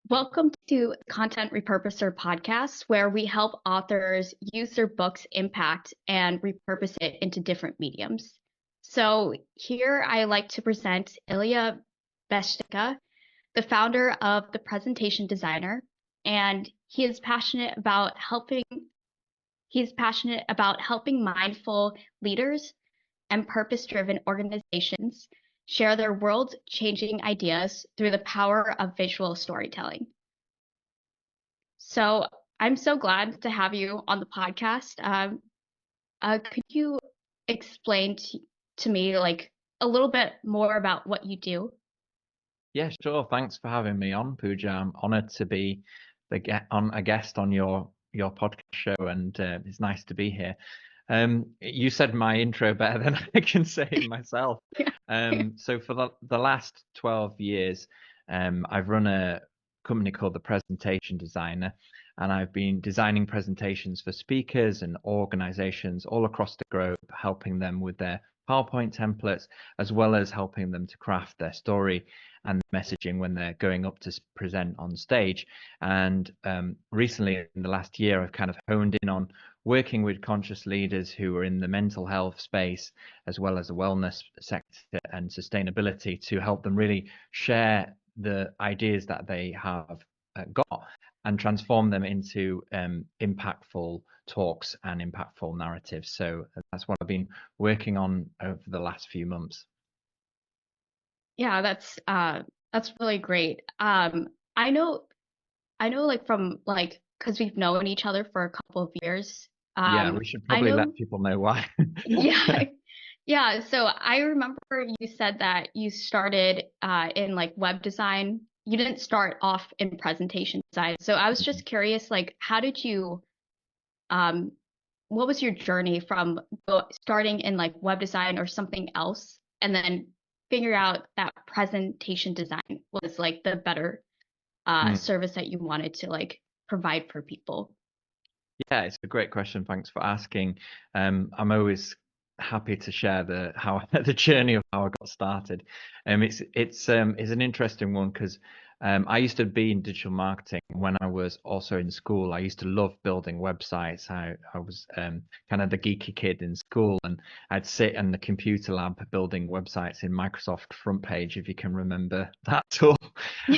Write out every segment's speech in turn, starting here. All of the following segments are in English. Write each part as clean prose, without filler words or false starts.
Welcome to Content Repurposer podcast, where we help authors use their book's impact and repurpose it into different mediums. So here I like to present Illiya Vjestica, the founder of The Presentation Designer, and he's passionate about helping mindful leaders and purpose-driven organizations share their world-changing ideas through the power of visual storytelling. So I'm so glad to have you on the podcast. Could you explain to me like a little bit more about what you do? Yeah, sure. Thanks for having me on, Pooja. I'm honored to be a guest on your podcast show, and it's nice to be here. You said my intro better than I can say it myself. So for the last 12 years, I've run a company called The Presentation Designer, and I've been designing presentations for speakers and organizations all across the globe, helping them with their PowerPoint templates, as well as helping them to craft their story and messaging when they're going up to present on stage. And recently, in the last year, I've kind of honed in on working with conscious leaders who are in the mental health space, as well as the wellness sector and sustainability, to help them really share the ideas that they have got and transform them into impactful talks and impactful narratives. So that's what I've been working on over the last few months. Yeah, that's really great. I know like from like because we've known each other for a couple of years. Yeah, we should I probably know, let people know why. yeah, yeah. So I remember you said that you started in like web design. You didn't start off in presentation design. So I was just curious, like, how did you um what was your journey from starting in like web design or something else and then figure out that presentation design was like the better Mm. service that you wanted to like provide for people? Yeah, it's a great question. Thanks for asking. I'm always happy to share the journey of how I got started. It's an interesting one because I used to be in digital marketing when I was also in school. I used to love building websites. I was kind of the geeky kid in school, and I'd sit in the computer lab building websites in Microsoft Front Page, if you can remember that tool,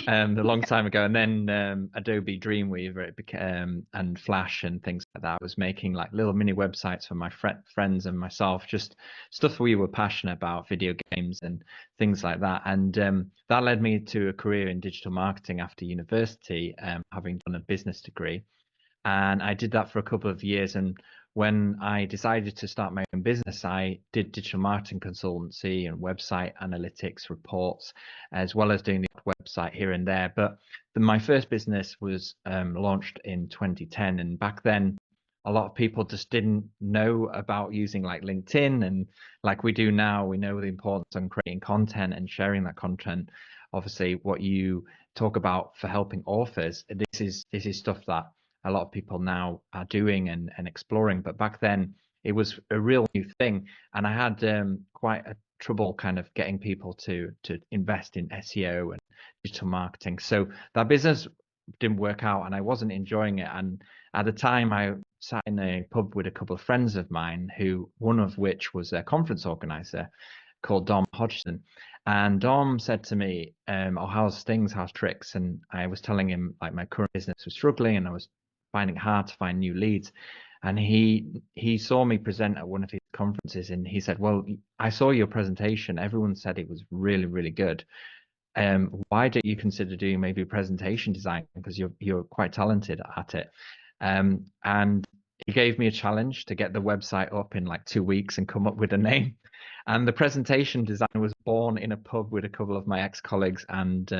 a long time ago. And then Adobe Dreamweaver, it became, and Flash and things like that. I was making like little mini websites for my friends and myself, just stuff we were passionate about, video games and things like that. And that led me to a career in digital marketing after university, having done a business degree. And I did that for a couple of years. And when I decided to start my own business, I did digital marketing consultancy and website analytics reports, as well as doing the website here and there. But my first business was launched in 2010. And back then, a lot of people just didn't know about using like LinkedIn, and like we do now, we know the importance on creating content and sharing that content. Obviously, what you talk about for helping authors, this is stuff that a lot of people now are doing and exploring. But back then, it was a real new thing, and I had quite a trouble kind of getting people to invest in SEO and digital marketing. So that business didn't work out, and I wasn't enjoying it. And at the time, I sat in a pub with a couple of friends of mine, who one of which was a conference organizer called Dom Hodgson. And Dom said to me, "Oh, how's things? How's tricks?" And I was telling him like my current business was struggling, and I was finding it hard to find new leads. And he saw me present at one of his conferences, and he said, "Well, I saw your presentation. Everyone said it was really, really good. Why don't you consider doing maybe presentation design, because you're quite talented at it?" And he gave me a challenge to get the website up in like 2 weeks and come up with a name. And the presentation design was born in a pub with a couple of my ex-colleagues and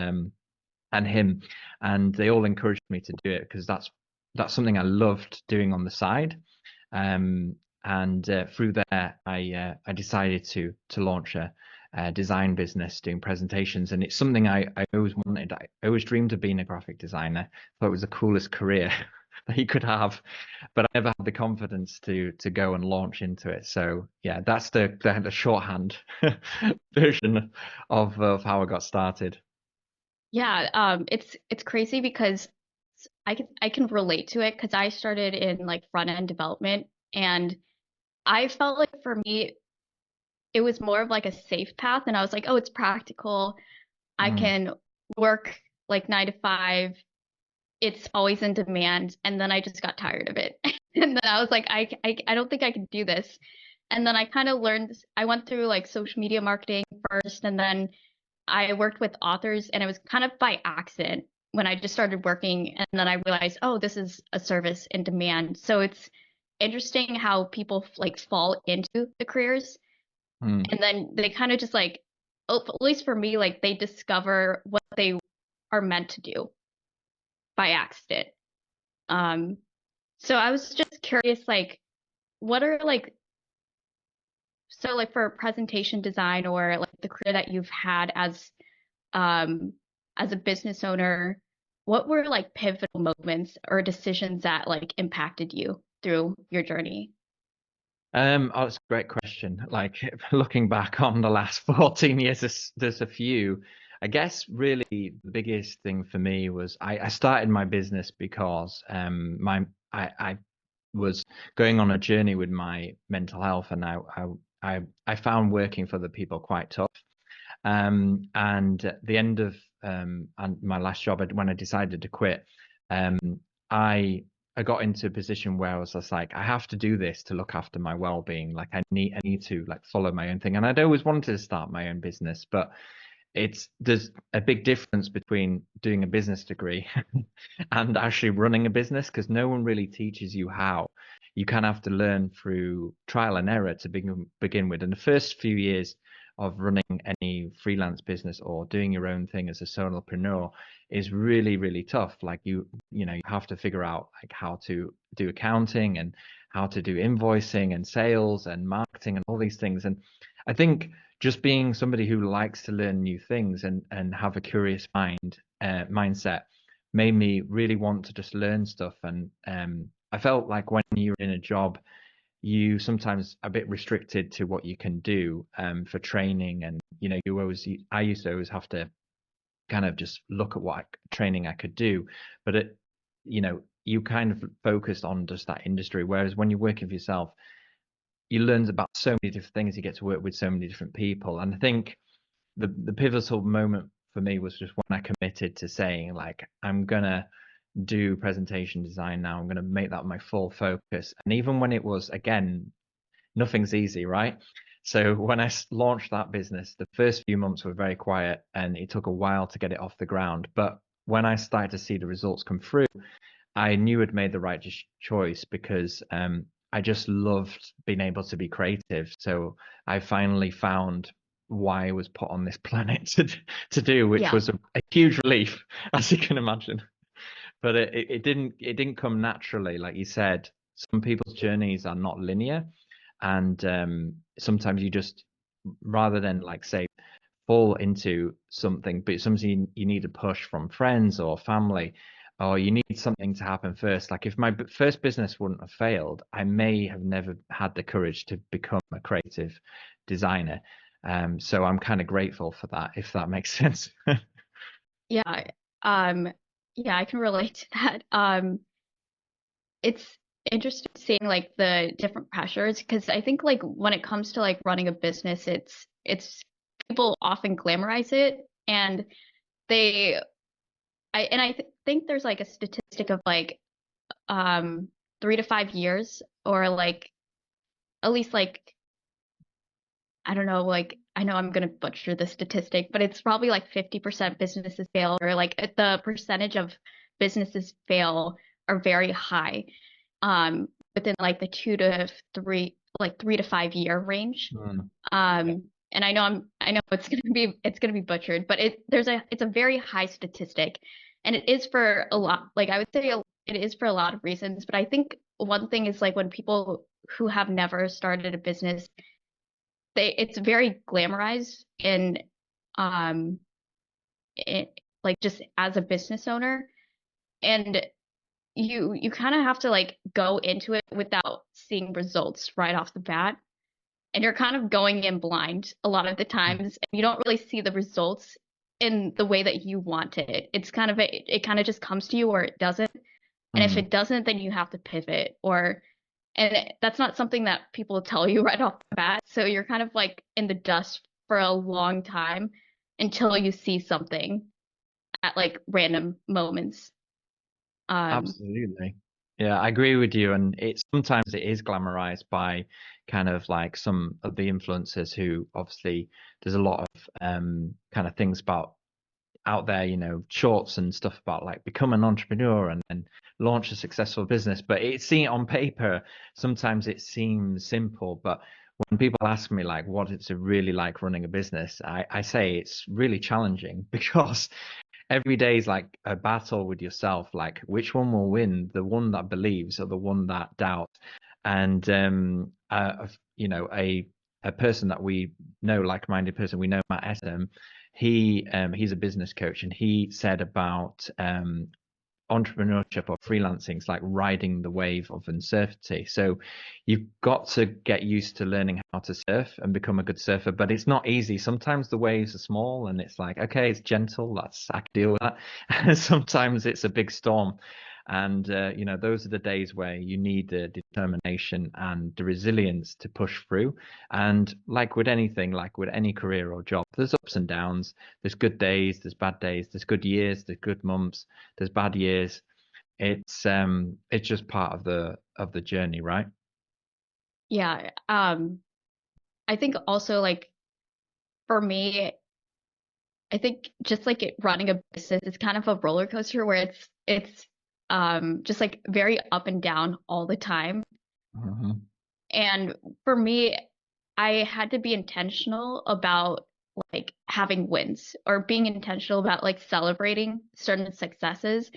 him, and they all encouraged me to do it because that's something I loved doing on the side. And through there, I decided to launch a design business doing presentations, and it's something I always wanted. I always dreamed of being a graphic designer. Thought it was the coolest career that you could have, but I never had the confidence to go and launch into it. So yeah, that's the shorthand version of how I got started. Yeah, it's crazy because I can relate to it because I started in like front end development, and I felt like for me it was more of like a safe path, and I was like, oh, it's practical. I Mm, can work like 9 to 5. It's always in demand, and then I just got tired of it. And then I was like, I don't think I can do this. And then I kind of learned, I went through like social media marketing first, and then I worked with authors, and it was kind of by accident when I just started working. And then I realized, oh, this is a service in demand. So it's interesting how people like fall into the careers, mm. and then they kind of just like, oh, at least for me, like they discover what they are meant to do by accident. Um, so I was just curious, like, what are like, so like for presentation design or like the career that you've had um as a business owner, what were like pivotal moments or decisions that like impacted you through your journey? Oh, it's a great question. Like looking back on the last 14 years, there's a few. I guess really the biggest thing for me was I started my business because I was going on a journey with my mental health, and I found working for the people quite tough. And at the end of and my last job, when I decided to quit, um, I I got into a position where I was just like, I have to do this to look after my well-being. Like I need to like follow my own thing. And I'd always wanted to start my own business, but there's a big difference between doing a business degree and actually running a business because no one really teaches you how. You kind of have to learn through trial and error to begin with. And the first few years of running any freelance business or doing your own thing as a solopreneur is really, really tough. Like you have to figure out like how to do accounting and how to do invoicing and sales and marketing and all these things. And I think just being somebody who likes to learn new things and have a curious mindset made me really want to just learn stuff. And I felt like when you're in a job, you sometimes a bit restricted to what you can do for training. And I used to always have to kind of just look at what training I could do, but you kind of focused on just that industry. Whereas when you're working for yourself, you learn about so many different things. You get to work with so many different people. And I think the pivotal moment for me was just when I committed to saying like, I'm gonna do presentation design now. I'm gonna make that my full focus. And even when it was, again, nothing's easy, right? So when I launched that business, the first few months were very quiet and it took a while to get it off the ground. But when I started to see the results come through, I knew I'd made the right choice because I just loved being able to be creative. So I finally found why I was put on this planet to do, which Yeah. was a huge relief, as you can imagine. But it didn't come naturally, like you said. Some people's journeys are not linear, and sometimes you just rather than like say fall into something, but sometimes you need a push from friends or family, or you need something to happen first. Like if my first business wouldn't have failed, I may have never had the courage to become a creative designer. So I'm kind of grateful for that, if that makes sense. Yeah. Um, yeah, I can relate to that. It's interesting seeing like the different pressures because I think like when it comes to like running a business, it's people often glamorize it, and they I think there's like a statistic of like um 3 to 5 years, or like at least like I don't know, like I know I'm gonna butcher the statistic, but it's probably like 50% businesses fail, or like the percentage of businesses fail are very high, within like the 3 to 5 year range. Mm, And I know it's gonna be butchered, but it's a very high statistic, and it is for a lot. Like I would say it is for a lot of reasons, but I think one thing is like when people who have never started a business, it's very glamorized in um like just as a business owner, and you kind of have to like go into it without seeing results right off the bat, and you're kind of going in blind a lot of the mm, times, and you don't really see the results in the way that you want it. It's kind of it kind of just comes to you or it doesn't. And if Mm, it doesn't, then you have to pivot or and that's not something that people tell you right off the bat. So you're kind of like in the dust for a long time until you see something at like random moments. Um, absolutely. Yeah, I agree with you. And it's sometimes it is glamorized by kind of like some of the influencers who obviously there's a lot of kind of things about out there, shorts and stuff about like become an entrepreneur and launch a successful business. But it's seen on paper, sometimes it seems simple, but when people ask me like what it's really like running a business, I say it's really challenging because every day is like a battle with yourself, like which one will win, the one that believes or the one that doubts. And a person that we know, like-minded person we know, Matt Essam, he's a business coach, and he said about entrepreneurship or freelancing is like riding the wave of uncertainty. So you've got to get used to learning how to surf and become a good surfer, but it's not easy. Sometimes the waves are small and it's like, okay, it's gentle. I can deal with that. And sometimes it's a big storm. And those are the days where you need the determination and the resilience to push through. And like with anything, like with any career or job, there's ups and downs. There's good days, there's bad days, there's good years, there's good months, there's bad years. It's just part of the journey, right? yeah. I think also like for me, I think just like running a business is kind of a roller coaster where it's just like very up and down all the time. Hmm. And for me, I had to be intentional about like having wins or being intentional about like celebrating certain successes.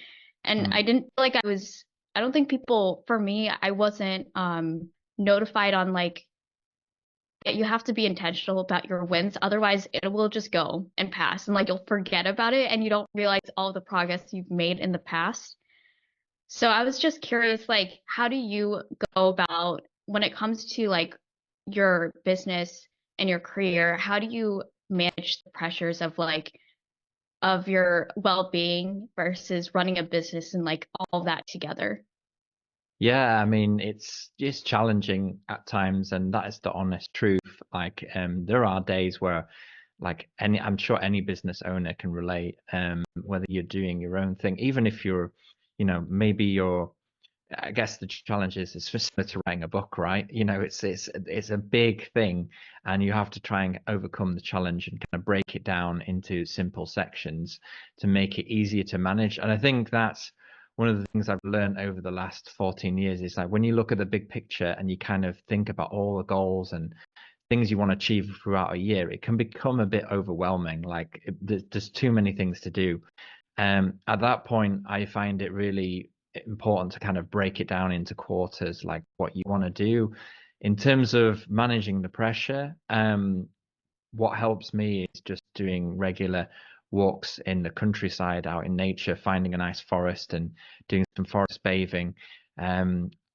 And I didn't feel like I don't think people, for me, I wasn't notified on like that you have to be intentional about your wins. Otherwise, it will just go and pass and like you'll forget about it and you don't realize all the progress you've made in the past. So I was just curious, like, how do you go about when it comes to like your business and your career, how do you manage the pressures of like of your well-being versus running a business and like all that together? Yeah, I mean, it's challenging at times, and that is the honest truth. Like, there are days where, like, I'm sure any business owner can relate. Whether you're doing your own thing, even if you're, maybe you're I guess the challenge is it's similar to writing a book, right? It's a big thing, and you have to try and overcome the challenge and kind of break it down into simple sections to make it easier to manage. And I think that's one of the things I've learned over the last 14 years is like when you look at the big picture and you kind of think about all the goals and things you want to achieve throughout a year, it can become a bit overwhelming. Like there's too many things to do. At that point, I find it really important to kind of break it down into quarters, like what you want to do. In terms of managing the pressure, what helps me is just doing regular walks in the countryside, out in nature, finding a nice forest and doing some forest bathing,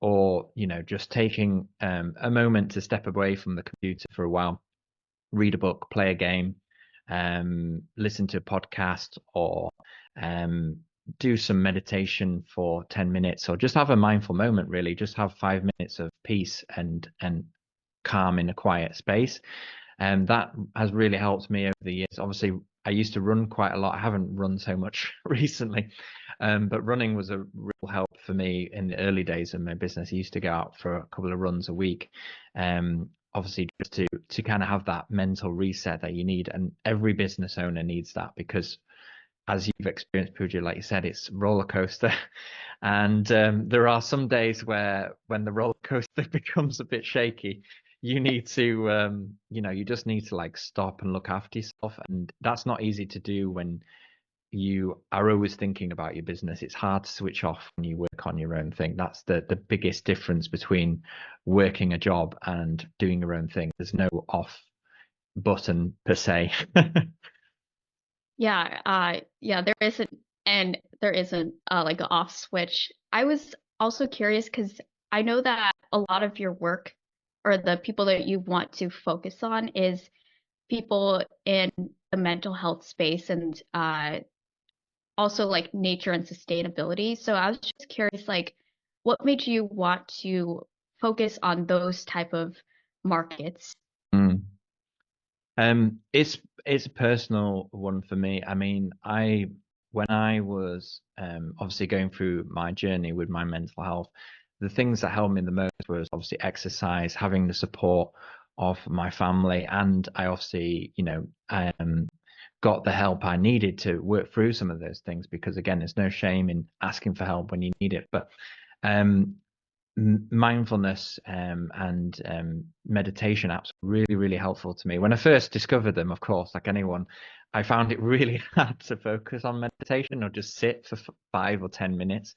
or just taking a moment to step away from the computer for a while, read a book, play a game, listen to a podcast, or um, do some meditation for 10 minutes, or just have a mindful moment, really. Just have 5 minutes of peace and calm in a quiet space. And that has really helped me over the years. Obviously, I used to run quite a lot. I haven't run so much recently, but running was a real help for me in the early days of my business. I used to go out for a couple of runs a week, obviously just to kind of have that mental reset that you need, and every business owner needs that because, as you've experienced, Pooja, like you said, it's roller coaster, and there are some days where when the roller coaster becomes a bit shaky, you need to, you just need to like stop and look after yourself, and that's not easy to do when you are always thinking about your business. It's hard to switch off when you work on your own thing. That's the biggest difference between working a job and doing your own thing. There's no off button per se. Yeah, there isn't like an off switch. I was also curious because I know that a lot of your work or the people that you want to focus on is people in the mental health space and also like nature and sustainability. So I was just curious, like, what made you want to focus on those type of markets? Mm. It's a personal one for me. I mean, I when I was obviously going through my journey with my mental health, the things that helped me the most was obviously exercise, having the support of my family, and I obviously, got the help I needed to work through some of those things because again, there's no shame in asking for help when you need it. But um, mindfulness and meditation apps were really, really helpful to me. When I first discovered them, of course, like anyone, I found it really hard to focus on meditation or just sit for 5 or 10 minutes.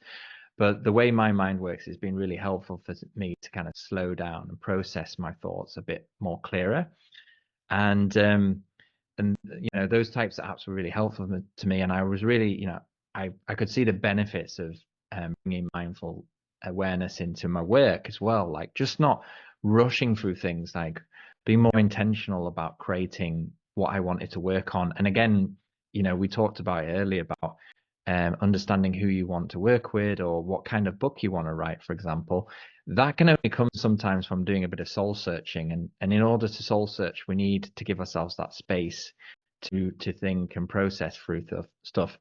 But the way my mind works has been really helpful for me to kind of slow down and process my thoughts a bit more clearer. And those types of apps were really helpful to me, and I was really, I could see the benefits of bringing mindful awareness into my work as well, like just not rushing through things, like being more intentional about creating what I wanted to work on. And again, we talked about it earlier about understanding who you want to work with or what kind of book you want to write, for example. That can only come sometimes from doing a bit of soul searching. And in order to soul search, we need to give ourselves that space to think and process through stuff.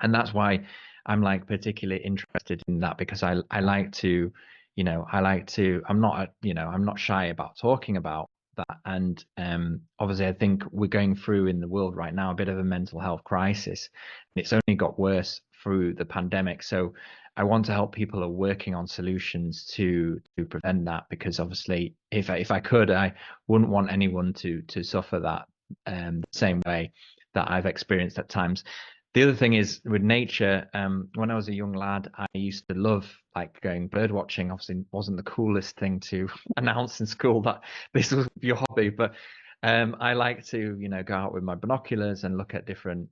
And that's why I'm like particularly interested in that because I like to, I'm not shy about talking about that. And obviously, I think we're going through in the world right now a bit of a mental health crisis. And it's only got worse through the pandemic. So I want to help people who are working on solutions to prevent that because obviously, if I could, I wouldn't want anyone to suffer that the same way that I've experienced at times. The other thing is with nature, when I was a young lad, I used to love like going bird watching. Obviously, wasn't the coolest thing to announce in school that this was your hobby, but I like to, go out with my binoculars and look at different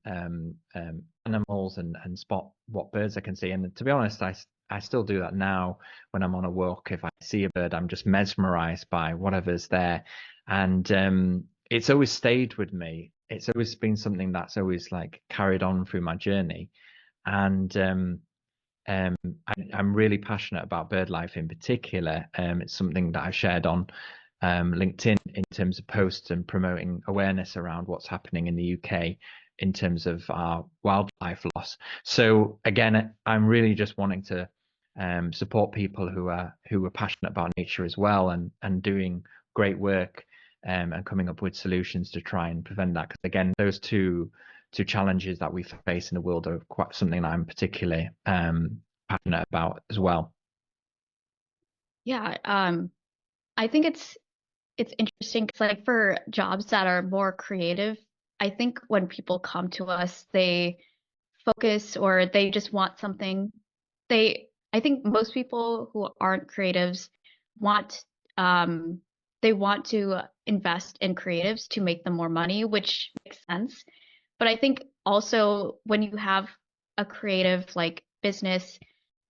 animals and spot what birds I can see. And to be honest, I still do that now when I'm on a walk. If I see a bird, I'm just mesmerized by whatever's there, and it's always stayed with me. It's always been something that's always like carried on through my journey. And um, I'm really passionate about bird life in particular. It's something that I've shared on LinkedIn in terms of posts and promoting awareness around what's happening in the UK in terms of our wildlife loss. So again, I'm really just wanting to support people who are passionate about nature as well and doing great work and coming up with solutions to try and prevent that. Because again, those two challenges that we face in the world are quite something that I'm particularly passionate about as well. Yeah, I think it's interesting because like for jobs that are more creative, I think when people come to us, they focus or they just want something. I think most people who aren't creatives want, um, they want to invest in creatives to make them more money, which makes sense. But I think also when you have a creative like business,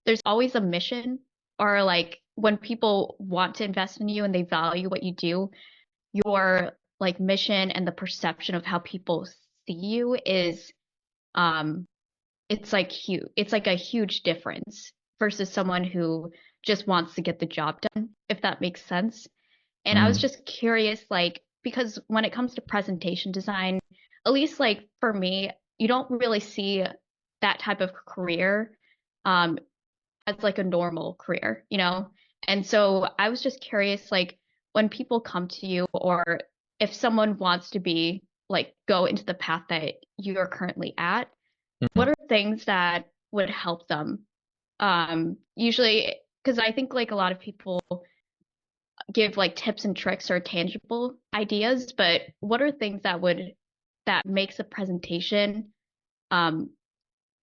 there's always a mission or like when people want to invest in you and they value what you do, your like mission and the perception of how people see you is um it's like a huge difference versus someone who just wants to get the job done, if that makes sense. And I was Mm, just curious, like, because when it comes to presentation design, at least like for me, you don't really see that type of career um, as like a normal career, you know? And so I was just curious, like, when people come to you or if someone wants to be like go into the path that you're currently at, what mm. are things that would help them? Usually, because I think like a lot of people give like tips and tricks or tangible ideas, but what are things that makes a presentation um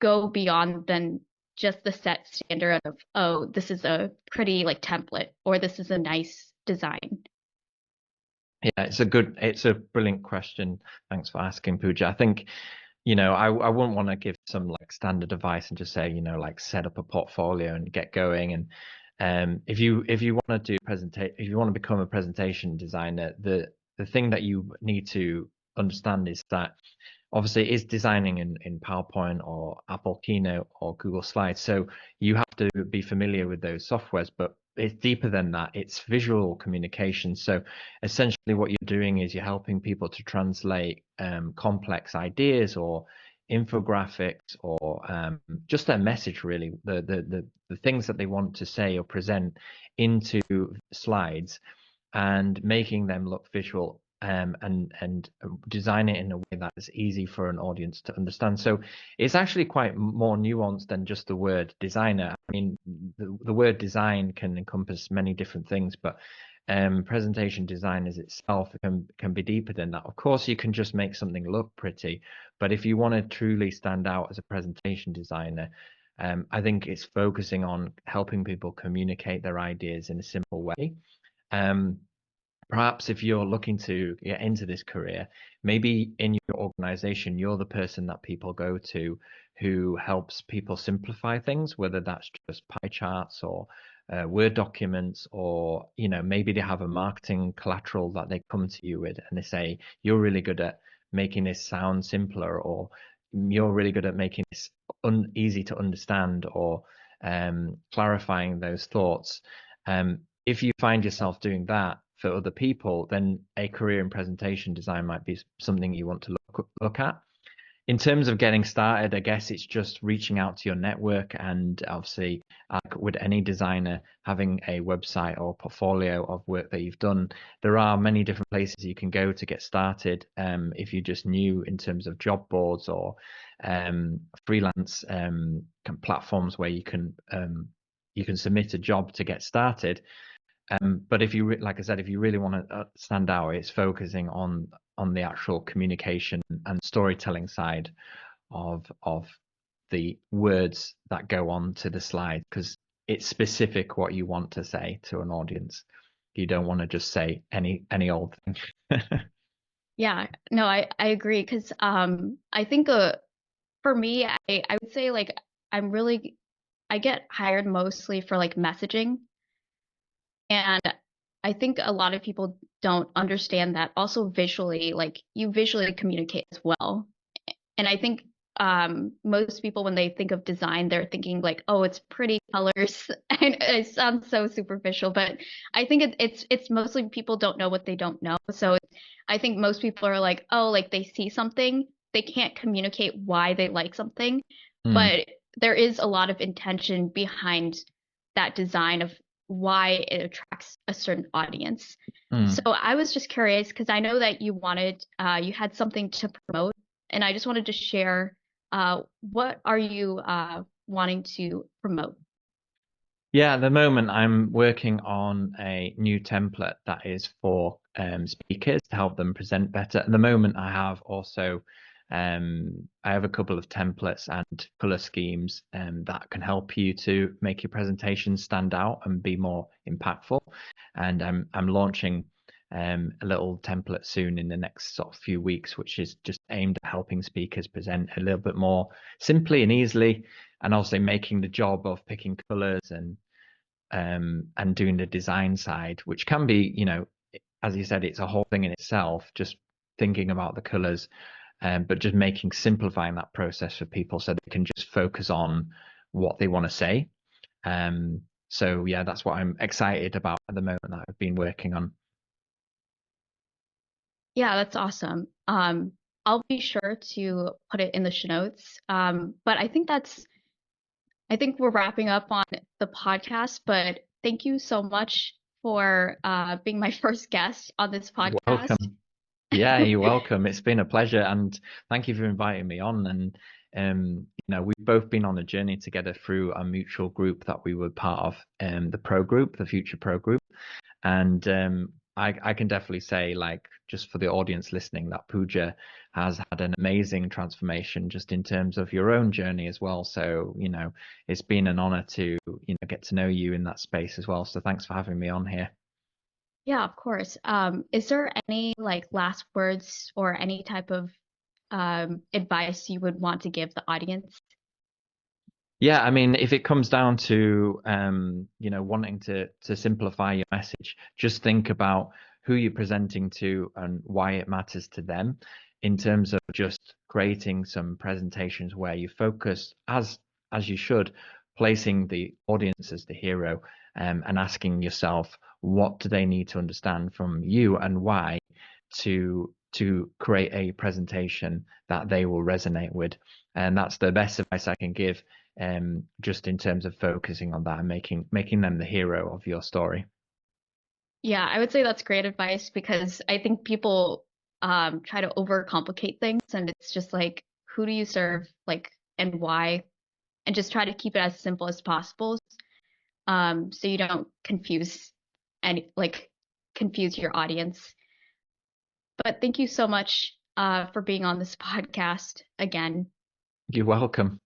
go beyond than just the set standard of, oh, this is a pretty like template or this is a nice design? Yeah, it's a brilliant question. Thanks for asking, Pooja. I think, I wouldn't want to give some like standard advice and just say, like set up a portfolio and get going. And if you want to do presentation, if you want to become a presentation designer, the thing that you need to understand is that obviously it is designing in PowerPoint or Apple Keynote or Google Slides. So you have to be familiar with those softwares, but it's deeper than that. It's visual communication. So essentially what you're doing is you're helping people to translate complex ideas or infographics or just their message, really, the things that they want to say or present into slides, and making them look visual, and design it in a way that is easy for an audience to understand. So it's actually quite more nuanced than just the word designer. I mean, the word design can encompass many different things, but presentation design as itself can be deeper than that. Of course, you can just make something look pretty, but if you want to truly stand out as a presentation designer, I think it's focusing on helping people communicate their ideas in a simple way. Perhaps if you're looking to get into this career, maybe in your organization, you're the person that people go to who helps people simplify things, whether that's just pie charts or Word documents, or, maybe they have a marketing collateral that they come to you with and they say, you're really good at making this sound simpler, or you're really good at making this easy to understand, or clarifying those thoughts. If you find yourself doing that for other people, then a career in presentation design might be something you want to look at. In terms of getting started, I guess it's just reaching out to your network, and obviously, like with any designer, having a website or portfolio of work that you've done. There are many different places you can go to get started. If you're just new, in terms of job boards or freelance platforms where you can submit a job to get started. But if you, like I said, if you really want to stand out, it's focusing on the actual communication and storytelling side of the words that go on to the slide, because it's specific what you want to say to an audience. You don't want to just say any old thing. Yeah, no, I agree because I think for me, I would say like I get hired mostly for like messaging, and I think a lot of people don't understand that also visually, like you visually communicate as well. And I think most people, when they think of design, they're thinking like, oh, it's pretty colors, and it sounds so superficial. But I think it's mostly people don't know what they don't know. So I think most people are like, oh, like they see something, they can't communicate why they like something, Mm, but there is a lot of intention behind that design of why it attracts a certain audience. So mm. I was just curious because I know that you had something to promote, and I just wanted to share what are you wanting to promote? Yeah, at the moment I'm working on a new template that is for speakers to help them present better. At the moment, I have a couple of templates and color schemes that can help you to make your presentation stand out and be more impactful. And I'm launching a little template soon in the next sort of few weeks, which is just aimed at helping speakers present a little bit more simply and easily, and also making the job of picking colors and doing the design side, which can be, as you said, it's a whole thing in itself, just thinking about the colors, but just simplifying that process for people so they can just focus on what they want to say. So yeah, that's what I'm excited about at the moment that I've been working on. Yeah, that's awesome. I'll be sure to put it in the show notes. But I think we're wrapping up on the podcast, but thank you so much for being my first guest on this podcast. Welcome. Yeah, you're welcome. It's been a pleasure, and thank you for inviting me on. And we've both been on a journey together through a mutual group that we were part of, the Pro Group, the Future Pro Group. And I can definitely say, like, just for the audience listening, that Pooja has had an amazing transformation just in terms of your own journey as well. So, it's been an honor to, get to know you in that space as well. So thanks for having me on here. Yeah, of course. Is there any like last words or any type of advice you would want to give the audience? Yeah, I mean, if it comes down to wanting to simplify your message, just think about who you're presenting to and why it matters to them, in terms of just creating some presentations where you focus, as you should, placing the audience as the hero, and asking yourself, what do they need to understand from you and why, to create a presentation that they will resonate with. And that's the best advice I can give, just in terms of focusing on that and making them the hero of your story. Yeah, I would say that's great advice because I think people try to overcomplicate things and it's just like who do you serve, like, and why, and just try to keep it as simple as possible, so you don't confuse your audience. But thank you so much for being on this podcast again. You're welcome.